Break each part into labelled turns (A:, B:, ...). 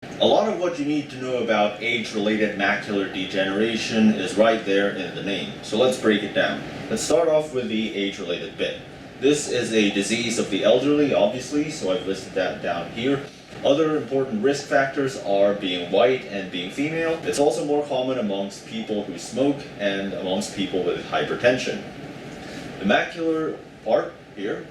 A: A lot of what you need to know about age-related macular degeneration is right there in the name, so let's break it down. Let's start off with the age-related bit. This is a disease of the elderly, obviously, so I've listed that down here. Other important risk factors are being white and being female. It's also more common amongst people who smoke and amongst people with hypertension. The macular part here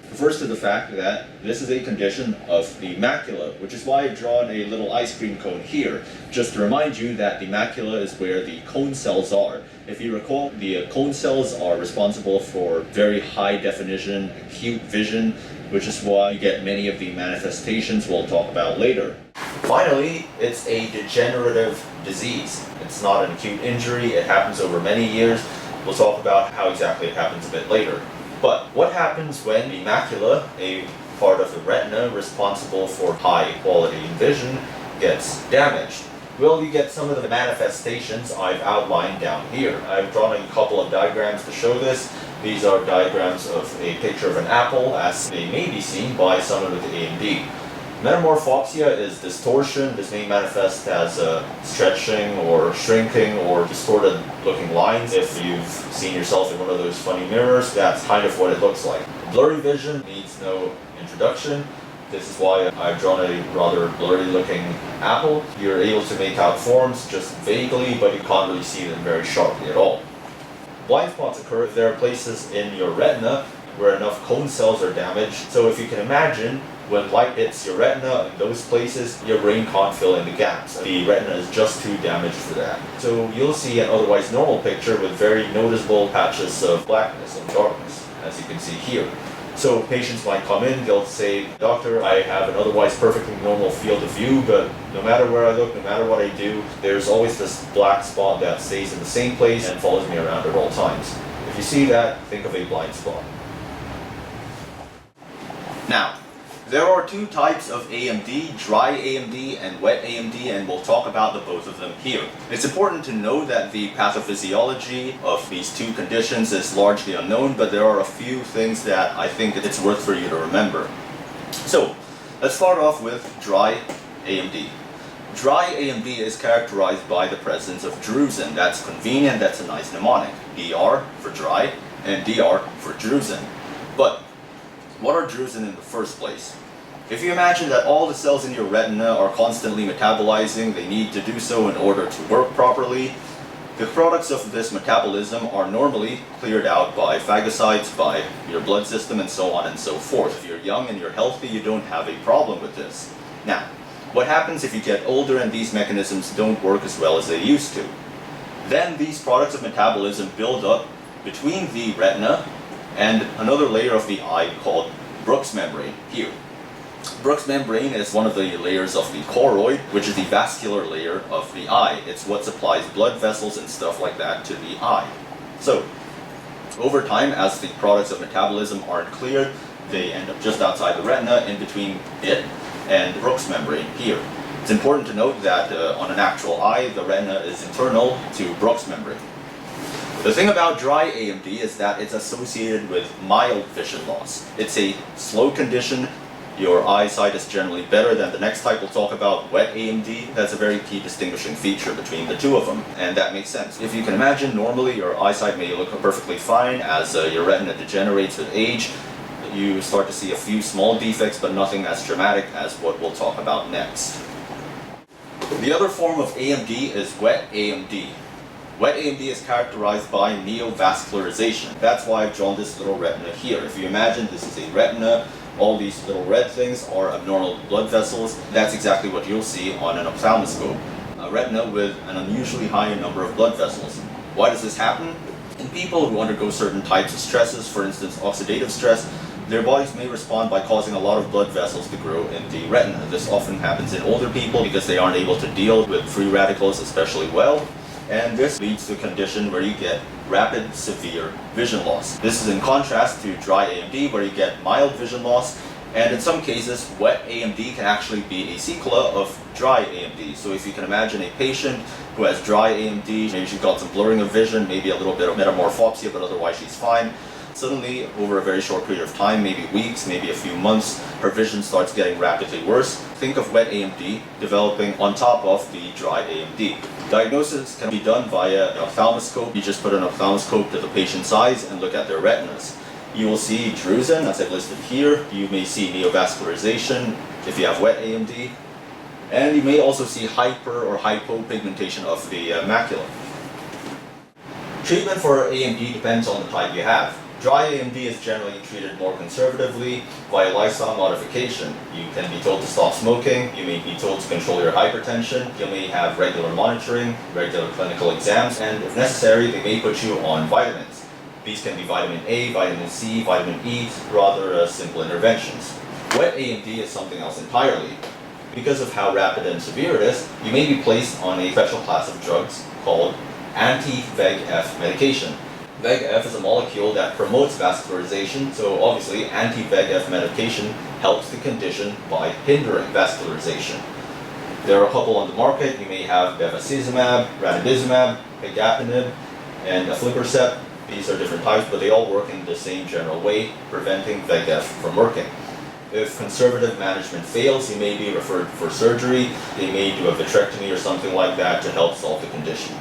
A: refers to the fact that this is a condition of the macula, which is why I've drawn a little ice cream cone here, just to remind you that the macula is where the cone cells are. If you recall, the cone cells are responsible for very high definition, acute vision, which is why you get many of the manifestations we'll talk about later. Finally, it's a degenerative disease. It's not an acute injury, it happens over many years. We'll talk about how exactly it happens a bit later. But what happens when the macula, a part of the retina responsible for high quality vision, gets damaged? Well, you get some of the manifestations I've outlined down here. I've drawn a couple of diagrams to show this. These are diagrams of a picture of an apple, as they may be seen by someone with AMD. Metamorphopsia is distortion. This may manifest as stretching or shrinking or distorted looking lines. If you've seen yourself in one of those funny mirrors, that's kind of what it looks like. Blurry vision needs no introduction. This is why I've drawn a rather blurry looking apple. You're able to make out forms just vaguely, but you can't really see them very sharply at all. Blind spots occur if there are places in your retina where enough cone cells are damaged. So if you can imagine, when light hits your retina in those places, your brain can't fill in the gaps. The retina is just too damaged for that. So you'll see an otherwise normal picture with very noticeable patches of blackness and darkness, as you can see here. So patients might come in, they'll say, "Doctor, I have an otherwise perfectly normal field of view, but no matter where I look, no matter what I do, there's always this black spot that stays in the same place and follows me around at all times." If you see that, think of a blind spot. Now, there are two types of AMD, dry AMD and wet AMD, and we'll talk about the both of them here. It's important to know that the pathophysiology of these two conditions is largely unknown, but there are a few things that I think it's worth for you to remember. So, let's start off with dry AMD. Dry AMD is characterized by the presence of drusen. That's convenient, that's a nice mnemonic. DR for dry and DR for drusen. But what are drusen in the first place? If you imagine that all the cells in your retina are constantly metabolizing, they need to do so in order to work properly. The products of this metabolism are normally cleared out by phagocytes, by your blood system, and so on and so forth. If you're young and you're healthy, you don't have a problem with this. Now, what happens if you get older and these mechanisms don't work as well as they used to? Then these products of metabolism build up between the retina and another layer of the eye called Bruch's membrane here. Bruch's membrane is one of the layers of the choroid, which is the vascular layer of the eye. It's what supplies blood vessels and stuff like that to the eye. So, over time, as the products of metabolism aren't cleared, they end up just outside the retina, in between it and Bruch's membrane here. It's important to note that on an actual eye, the retina is internal to Bruch's membrane. The thing about dry AMD is that it's associated with mild vision loss. It's a slow condition. Your eyesight is generally better than the next type we'll talk about, wet AMD. That's a very key distinguishing feature between the two of them, and that makes sense. If you can imagine, normally your eyesight may look perfectly fine. As your retina degenerates with age, you start to see a few small defects, but nothing as dramatic as what we'll talk about next. The other form of AMD is wet AMD. Wet AMD is characterized by neovascularization. That's why I've drawn this little retina here. If you imagine this is a retina, all these little red things are abnormal blood vessels. That's exactly what you'll see on an ophthalmoscope. A retina with an unusually high number of blood vessels. Why does this happen? In people who undergo certain types of stresses, for instance oxidative stress, their bodies may respond by causing a lot of blood vessels to grow in the retina. This often happens in older people because they aren't able to deal with free radicals especially well. And this leads to a condition where you get rapid, severe vision loss. This is in contrast to dry AMD, where you get mild vision loss, and in some cases, wet AMD can actually be a sequela of dry AMD. So if you can imagine a patient who has dry AMD, maybe she's got some blurring of vision, maybe a little bit of metamorphopsia, but otherwise she's fine. Suddenly, over a very short period of time, maybe weeks, maybe a few months, her vision starts getting rapidly worse. Think of wet AMD developing on top of the dry AMD. Diagnosis can be done via an ophthalmoscope. You just put an ophthalmoscope to the patient's eyes and look at their retinas. You will see drusen, as I've listed here. You may see neovascularization if you have wet AMD. And you may also see hyper or hypopigmentation of the macula. Treatment for AMD depends on the type you have. Dry AMD is generally treated more conservatively via lifestyle modification. You can be told to stop smoking, you may be told to control your hypertension, you may have regular monitoring, regular clinical exams, and if necessary, they may put you on vitamins. These can be vitamin A, vitamin C, vitamin E, rather simple interventions. Wet AMD is something else entirely. Because of how rapid and severe it is, you may be placed on a special class of drugs called anti-VEGF medication. VEGF is a molecule that promotes vascularization, so obviously anti-VEGF medication helps the condition by hindering vascularization. There are a couple on the market. You may have bevacizumab, ranibizumab, pegapanib, and aflibercept. These are different types, but they all work in the same general way, preventing VEGF from working. If conservative management fails, you may be referred for surgery. They may do a vitrectomy or something like that to help solve the condition.